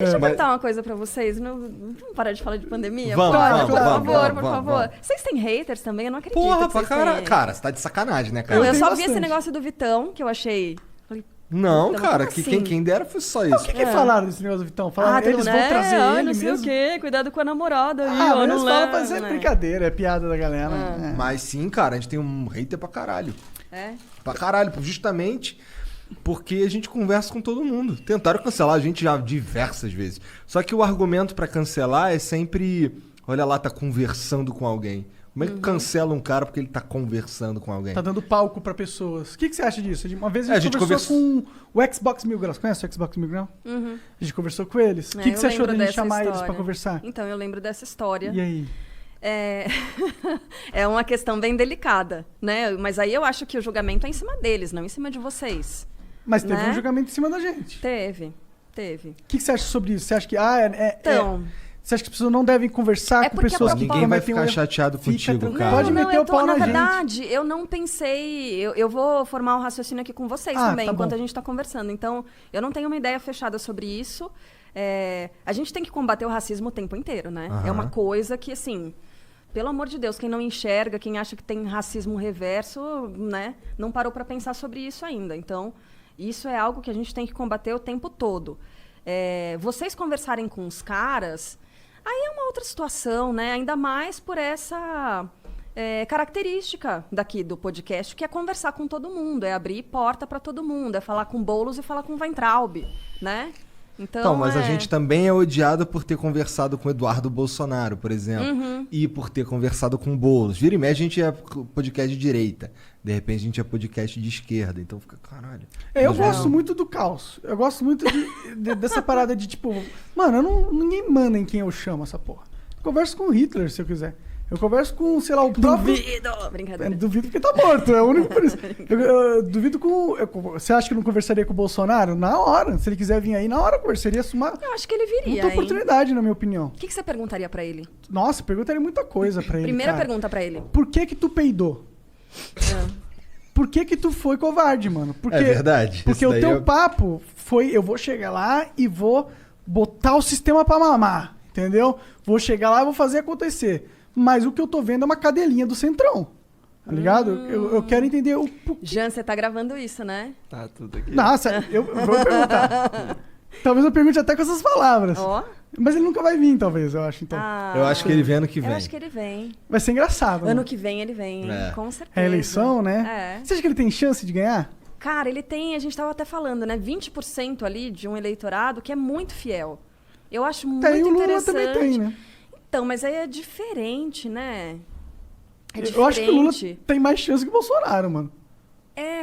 Deixa eu perguntar uma coisa pra vocês. Vamos parar de falar de pandemia? Vamos, por favor. Vocês têm haters também? Eu não acredito. Porra, que pra vocês cara. têm. Cara, você tá de sacanagem, né, cara? Eu só vi bastante. esse negócio do Vitão, que eu achei... Falei, Não, Vitão, cara, como que assim? quem dera fosse só O isso. que falaram desse negócio do Vitão? Falaram, todo eles mundo, vão trazer ele não sei mesmo? o quê, cuidado com a namorada aí, Ah, ó, mas não eles falam leva, pra ser né? brincadeira, é piada da galera. É. Mas sim, cara, a gente tem um hater pra caralho. É? Pra caralho, justamente porque a gente conversa com todo mundo. Tentaram cancelar a gente já diversas vezes. Só que o argumento pra cancelar é sempre... Olha lá, tá conversando com alguém. Como é que cancela um cara porque ele tá conversando com alguém? Tá dando palco pra pessoas. O que você acha disso? Uma vez a gente conversou com o Xbox Mil Graus. Conhece o Xbox Mil Graus? Uhum. A gente conversou com eles. O que Eu você achou lembro da gente dessa chamar eles história. pra conversar? Então, eu lembro dessa história. E aí? É uma questão bem delicada, né? Mas aí eu acho que o julgamento é em cima deles, não em cima de vocês. Mas teve né? um julgamento em cima da gente. Teve. O que você acha sobre isso? Você acha que... Então... Você acha que as pessoas não devem conversar É com porque pessoas a que Ninguém vai cometem ficar erro? chateado Fica contigo, tranquilo. cara. Pode meter o pau na na gente. verdade, eu não pensei... Eu vou formar um raciocínio aqui com vocês também, tá enquanto bom. a gente está conversando. Então, eu não tenho uma ideia fechada sobre isso. A gente tem que combater o racismo o tempo inteiro, né? É uma coisa que, assim... Pelo amor de Deus, quem não enxerga, quem acha que tem racismo reverso, né? Não parou para pensar sobre isso ainda. Então, isso é algo que a gente tem que combater o tempo todo. Vocês conversarem com os caras... Aí é uma outra situação, né? Ainda mais por essa característica daqui do podcast, que é conversar com todo mundo, é abrir porta para todo mundo, é falar com Boulos e falar com Weintraub, né? Então, mas a gente também é odiado por ter conversado com Eduardo Bolsonaro, por exemplo. E por ter conversado com Boulos. Vira e mexe, a gente é podcast de direita. De repente, a gente é podcast de esquerda. Então fica, caralho. Eu gosto muito do caos. Eu gosto muito dessa parada de, tipo... Mano, ninguém manda em quem eu chamo essa porra. Eu converso com o Hitler, se eu quiser. Eu converso com, sei lá, o próprio... Duvido! Brincadeira. Duvido porque tá morto, é o único por isso. Eu duvido com... Você acha que eu não conversaria com o Bolsonaro? Na hora. Se ele quiser vir aí, na hora eu conversaria. Eu acho que ele viria, muita oportunidade, na minha opinião. O que você perguntaria para ele? Nossa, perguntaria muita coisa pra ele, Primeira cara. pergunta para ele. Por que tu peidou? Por que tu foi covarde, mano? Porque, É verdade. Porque Isso o daí teu papo foi, eu vou chegar lá e vou botar o sistema pra mamar, entendeu? Vou chegar lá e vou fazer acontecer. Mas o que eu tô vendo é uma cadelinha do Centrão, tá ligado? Eu quero entender o... Jean, você tá gravando isso, né? Tá tudo aqui. Nossa, eu vou perguntar. Talvez eu pergunte até com essas palavras. Ó. Mas ele nunca vai vir, talvez, eu acho, então. Eu acho que ele vem ano que vem. Eu acho que ele vem. Vai ser engraçado, né? Ano que vem ele vem, É. com certeza. É eleição, né? É. Você acha que ele tem chance de ganhar? Cara, ele tem, a gente estava até falando, né? 20% ali de um eleitorado que é muito fiel. Eu acho muito Tem, o Lula interessante. também tem, né? Então, mas aí é diferente, né? É diferente. Eu acho que o Lula tem mais chance que o Bolsonaro, mano.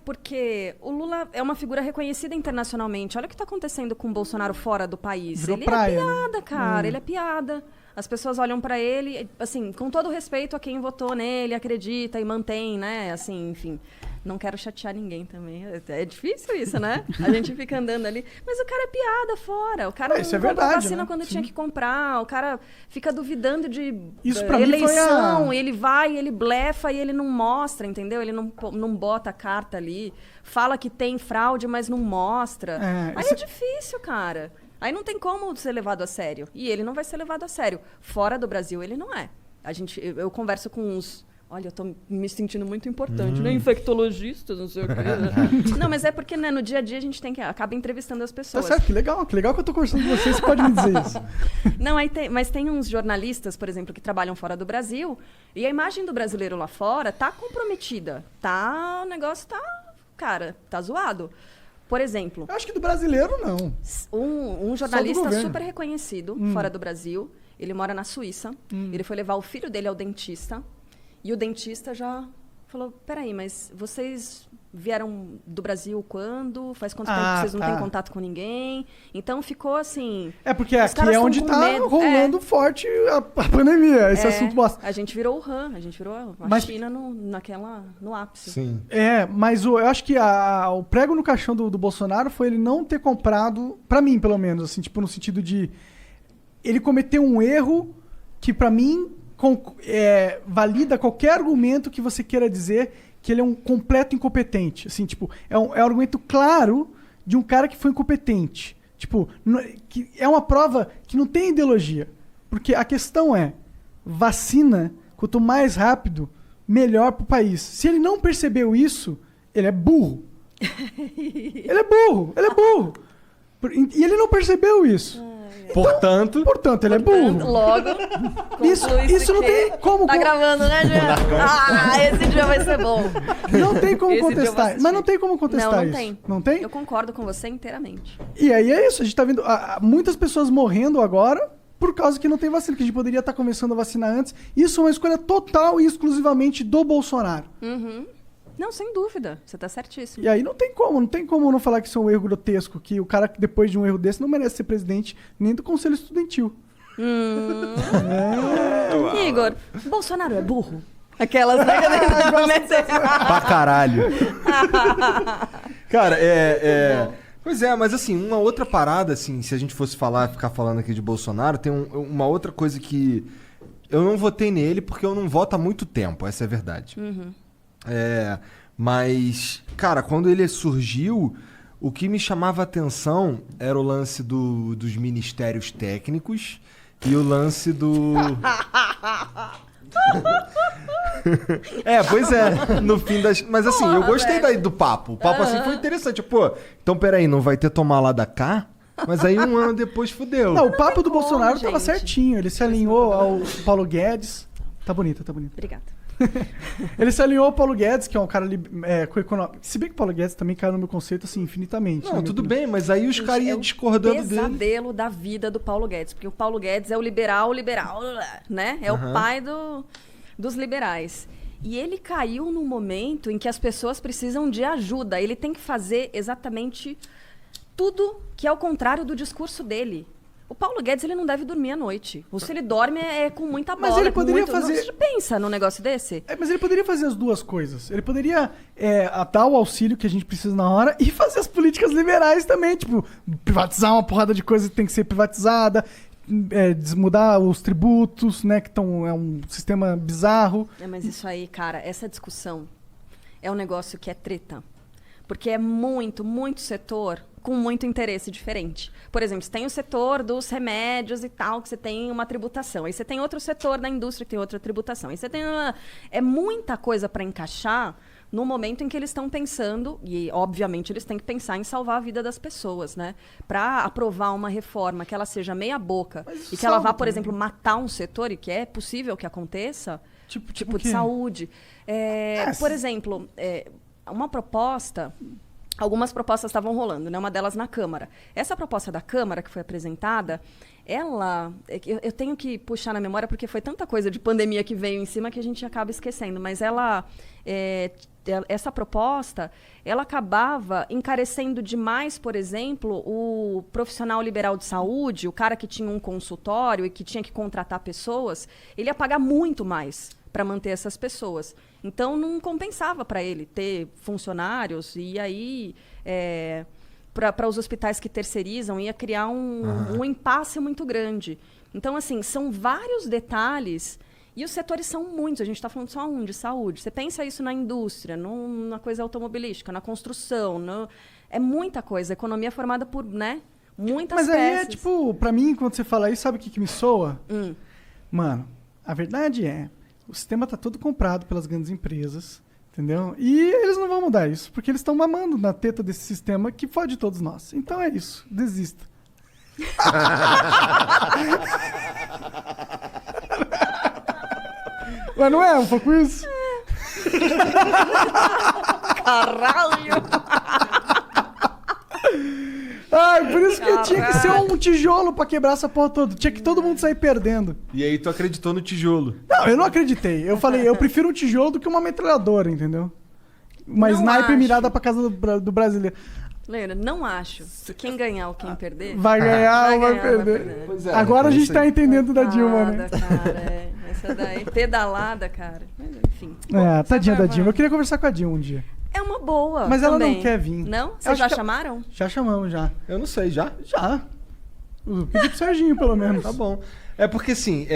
Porque o Lula é uma figura reconhecida internacionalmente. Olha o que está acontecendo com o Bolsonaro fora do país. Virou Ele praia, é né? piada, cara. Ele é piada. As pessoas olham para ele, assim, com todo respeito a quem votou nele, acredita e mantém, né? Assim, enfim. Não quero chatear ninguém também. É difícil isso, né? A gente fica andando ali. Mas o cara é piada fora. O cara Isso é não compra verdade, vacina né? quando Sim. tinha que comprar. O cara fica duvidando de Isso pra mim foi eleição. a- Ele vai, ele blefa e ele não mostra, entendeu? Ele não bota a carta ali. Fala que tem fraude, mas não mostra. Aí isso- é difícil, cara. Aí não tem como ser levado a sério. E ele não vai ser levado a sério. Fora do Brasil, ele não é. Eu converso com uns... Olha, eu tô me sentindo muito importante, né? Infectologistas, não sei o quê. Não, mas é porque, né, no dia a dia a gente tem que... Acaba entrevistando as Tá pessoas. certo, que legal que eu tô conversando com você pode me dizer isso. Não, mas tem uns jornalistas, por exemplo, que trabalham fora do Brasil, e a imagem do brasileiro lá fora tá comprometida. O negócio tá... Cara, tá zoado. Por exemplo... Eu acho que do brasileiro, não. Um Só jornalista do governo. super reconhecido fora do Brasil, ele mora na Suíça, ele foi levar o filho dele ao dentista, e o dentista já falou, peraí, mas vocês vieram do Brasil quando? Faz quanto tempo que vocês não têm contato com ninguém? Então ficou assim... É porque os aqui caras é tão onde com tá medo. rolando forte a pandemia, esse assunto bosta. A gente virou o Han, a gente virou a Mas- China no ápice. Sim. Mas eu acho que o prego no caixão do Bolsonaro foi ele não ter comprado, pra mim pelo menos, assim, tipo, no sentido de ele cometeu um erro que pra mim valida qualquer argumento que você queira dizer que ele é um completo incompetente. Assim, tipo, é um argumento claro de um cara que foi incompetente. Tipo, que é uma prova que não tem ideologia. Porque a questão é, vacina, quanto mais rápido, melhor pro país. Se ele não percebeu isso, ele é burro. Ele é burro. E ele não percebeu isso. Então, portanto, ele é burro. Logo, isso não tem como... Tá gravando, né, Jean? Esse dia vai ser bom. Não tem como contestar. Mas não tem como contestar não isso. Tem. Não tem? Eu concordo com você inteiramente. E aí é isso. A gente tá vendo muitas pessoas morrendo agora por causa que não tem vacina, que a gente poderia estar começando a vacinar antes. Isso é uma escolha total e exclusivamente do Bolsonaro. Uhum. Não, sem dúvida. Você tá certíssimo. E aí não tem como não falar que isso é um erro grotesco, que o cara, depois de um erro desse, não merece ser presidente nem do Conselho Estudantil. Igor, Bolsonaro é burro? Aquelas... Pra caralho. Cara, Pois é, mas assim, uma outra parada, assim, se a gente fosse ficar falando aqui de Bolsonaro, tem uma outra coisa que eu não votei nele porque eu não voto há muito tempo, essa é a verdade. Uhum. Mas, cara, quando ele surgiu, o que me chamava a atenção era o lance dos ministérios técnicos e o lance do... Pois é, no fim das... Mas assim, eu gostei daí do papo. O papo assim foi interessante. Pô, então peraí, não vai ter tomar lá da cá? Mas aí um ano depois fudeu. Não, o papo do Bolsonaro gente. tava certinho. Ele se alinhou ao Paulo Guedes. Tá bonito. Obrigada. Ele se alinhou ao Paulo Guedes, que é um cara com econômico. Se bem que o Paulo Guedes também caiu no meu conceito, assim, infinitamente. Não, tudo bem, mas aí os caras iam discordando dele. É o pesadelo da vida do Paulo Guedes, porque o Paulo Guedes é o liberal, né? É o pai dos liberais. E ele caiu no momento em que as pessoas precisam de ajuda. Ele tem que fazer exatamente tudo que é o contrário do discurso dele. O Paulo Guedes, ele não deve dormir à noite. Ou se ele dorme, é com muita bola. Mas ele poderia fazer... Você pensa num negócio desse? Mas ele poderia fazer as duas coisas. Ele poderia dar o auxílio que a gente precisa na hora e fazer as políticas liberais também. Tipo, privatizar uma porrada de coisa que tem que ser privatizada, mudar os tributos, né? Que é um sistema bizarro. Mas isso aí, cara, essa discussão é um negócio que é treta. Porque é muito setor com muito interesse diferente. Por exemplo, você tem o setor dos remédios e tal, que você tem uma tributação. Aí você tem outro setor da indústria que tem outra tributação. Aí você tem é muita coisa para encaixar no momento em que eles estão pensando, e obviamente eles têm que pensar em salvar a vida das pessoas, né? Para aprovar uma reforma que ela seja meia boca e que ela vá, por exemplo, matar um setor, e que é possível que aconteça, tipo de saúde. Por exemplo, uma proposta... Algumas propostas estavam rolando, né? Uma delas na Câmara. Essa proposta da Câmara que foi apresentada, eu tenho que puxar na memória porque foi tanta coisa de pandemia que veio em cima que a gente acaba esquecendo, mas essa proposta, ela acabava encarecendo demais, por exemplo, o profissional liberal de saúde, o cara que tinha um consultório e que tinha que contratar pessoas, ele ia pagar muito mais para manter essas pessoas. Então, não compensava para ele ter funcionários e aí, para os hospitais que terceirizam, ia criar um impasse muito grande. Então, assim, são vários detalhes e os setores são muitos. A gente está falando só de saúde. Você pensa isso na indústria, na coisa automobilística, na construção. É muita coisa. A economia é formada por, né, muitas peças. Mas aí tipo, para mim, quando você fala isso, sabe o que me soa? Mano, a verdade o sistema tá todo comprado pelas grandes empresas, entendeu? E eles não vão mudar isso, porque eles estão mamando na teta desse sistema que fode todos nós. Então é isso, desista. Mas não é um pouco isso? Caralho! Ai, por isso que tinha que ser um tijolo pra quebrar essa porra toda. Tinha que todo mundo sair perdendo. E aí tu acreditou no tijolo? Não, eu não acreditei. Eu falei, eu prefiro um tijolo do que uma metralhadora, entendeu? Uma sniper mirada pra casa do brasileiro. Leandro, não acho. Quem ganhar ou quem perder... Vai ganhar ou vai perder. Pois agora a gente tá entendendo da Dilma, né? Cara, essa daí, pedalada, cara. Mas, enfim. Tadinha da Dilma. Eu queria conversar com a Dilma um dia. É uma boa. Mas também. Ela não quer vir. Não? Vocês já chamaram? Já chamamos, já. Eu não sei, já? Já. Pedi pro Serginho, pelo menos. Tá bom. É porque assim,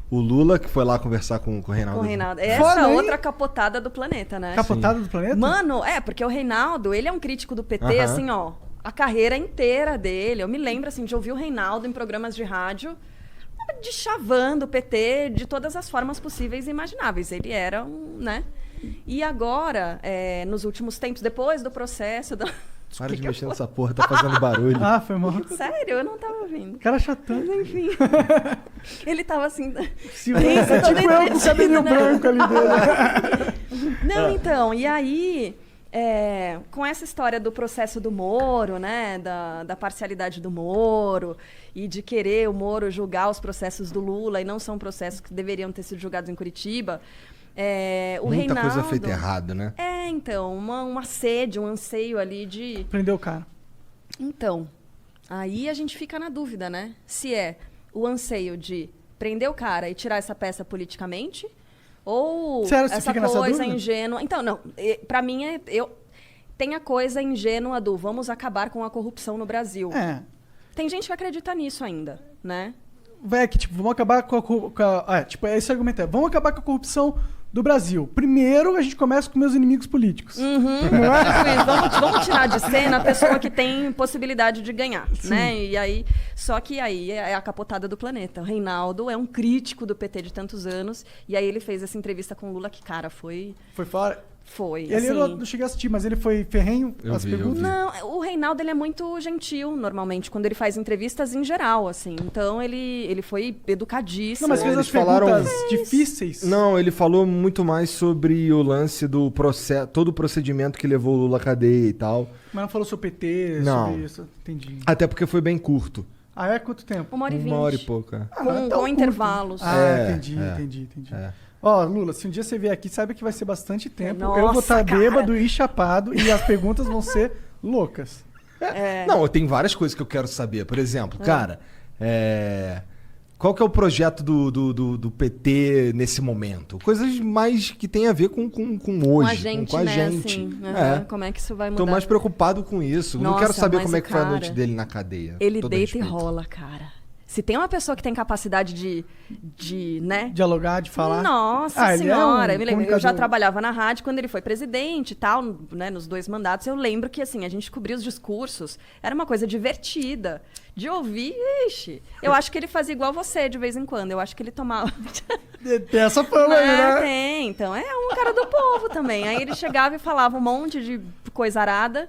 o Lula que foi lá conversar com o Reinaldo. Com o Reinaldo. Essa outra capotada do planeta, né? Capotada do planeta? Mano, porque o Reinaldo, ele é um crítico do PT, assim, ó, a carreira inteira dele. Eu me lembro, assim, de ouvir o Reinaldo em programas de rádio, de chavando o PT de todas as formas possíveis e imagináveis. Ele era né? E agora, nos últimos tempos, depois do processo... Para de mexer nessa porra, tá fazendo barulho. Ah, foi mal. Sério, eu não tava ouvindo. Cara chatão. Mas enfim. Ele tava assim... Silêncio, Tenso, tipo eu com o cabelinho né? branco ali dele. Não, então, e aí... com essa história do processo do Moro, né, da parcialidade do Moro e de querer o Moro julgar os processos do Lula e não são processos que deveriam ter sido julgados em Curitiba, o Muita Reinaldo... coisa feita errado, né? Então, uma sede, um anseio ali de... Prendeu o cara. Então, aí a gente fica na dúvida, né? Se é o anseio de prender o cara e tirar essa peça politicamente... Ou Sério, você essa fica nessa coisa dúvida? ingênua... Então, não. Pra mim, tem a coisa ingênua do vamos acabar com a corrupção no Brasil. Tem gente que acredita nisso ainda, né? Que, tipo, vamos acabar com a tipo, esse argumento é, vamos acabar com a corrupção do Brasil. Primeiro, a gente começa com meus inimigos políticos. Vamos tirar de cena a pessoa que tem possibilidade de ganhar, né? E aí, só que aí é a capotada do planeta. O Reinaldo é um crítico do PT de tantos anos, e aí ele fez essa entrevista com o Lula que, cara, foi... Foi fora? Foi, Ele assim... eu não cheguei a assistir, mas ele foi ferrenho as perguntas? Não, o Reinaldo ele é muito gentil, normalmente, quando ele faz entrevistas em geral, assim. Então, ele foi educadíssimo. Não, mas fez as perguntas difíceis. Não, ele falou muito mais sobre o lance do processo, todo o procedimento que levou o Lula à cadeia e tal. Mas não falou sobre o PT, Não. sobre isso? Entendi. Até porque foi bem curto. Quanto tempo? 1h20. 1h e pouco, é. Com intervalos. Entendi. Lula, se um dia você vier aqui, saiba que vai ser bastante tempo. Nossa, eu vou estar cara. bêbado e chapado e as perguntas vão ser loucas. Não, tem várias coisas que eu quero saber. Por exemplo, cara, qual que é o projeto do PT nesse momento? Coisas mais que tem a ver com hoje, Com a gente, com a né? gente. Assim, como é que isso vai mudar? Tô mais preocupado com isso. Não Nossa, quero saber mas como é o que foi a cara, noite dele na cadeia. Ele Todo deita e respeito. rola, cara. Se tem uma pessoa que tem capacidade de né? Dialogar, de falar. Nossa senhora, eu me lembro, eu já comunicador. trabalhava na rádio quando ele foi presidente e tal, né, nos 2 mandatos. Eu lembro que assim, a gente cobria os discursos, era uma coisa divertida de ouvir. Ixi, eu acho que ele fazia igual você de vez em quando. Eu acho que ele tomava. Tem essa fama aí, né? Tem, então é um cara do povo também. Aí ele chegava e falava um monte de coisa arada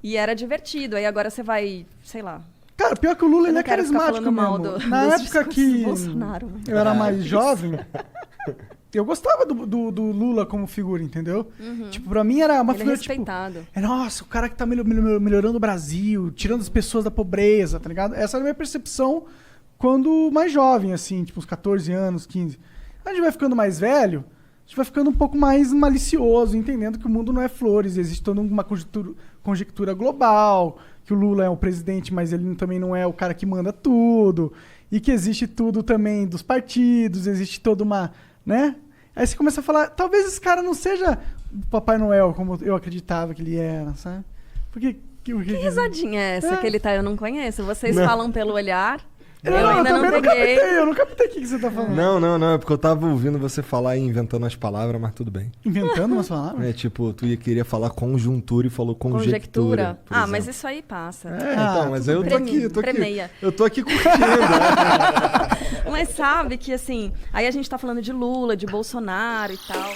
e era divertido. Aí agora você vai, sei lá. Cara, pior que o Lula, Eu ele não é quero ficar carismático falando mesmo. mal Na dos época discursos que do Bolsonaro. eu era mais jovem, eu gostava do Lula como figura, entendeu? Tipo, pra mim era uma Ele é figura, respeitado. tipo... Nossa, o cara que tá melhorando o Brasil, tirando as pessoas da pobreza, tá ligado? Essa era a minha percepção quando mais jovem, assim, tipo, uns 14 anos, 15. A gente vai ficando mais velho, a gente vai ficando um pouco mais malicioso, entendendo que o mundo não é flores, existe toda uma conjectura global, que o Lula é o presidente, mas ele também não é o cara que manda tudo, e que existe tudo também dos partidos, existe toda uma, né? Aí você começa a falar, talvez esse cara não seja o Papai Noel, como eu acreditava que ele era, sabe? Porque... Que risadinha é essa que ele tá? Eu não conheço. Vocês falam pelo olhar. Eu eu ainda também não peguei. eu não captei o que você tá falando. Não, é porque eu tava ouvindo você falar e inventando as palavras, mas tudo bem. Inventando umas palavras? É tipo, queria falar conjuntura e falou conjectura. por mas exemplo. isso aí passa. Então, mas eu tô aqui. Premeia. Eu tô aqui curtindo. Mas sabe que assim, aí a gente tá falando de Lula, de Bolsonaro e tal.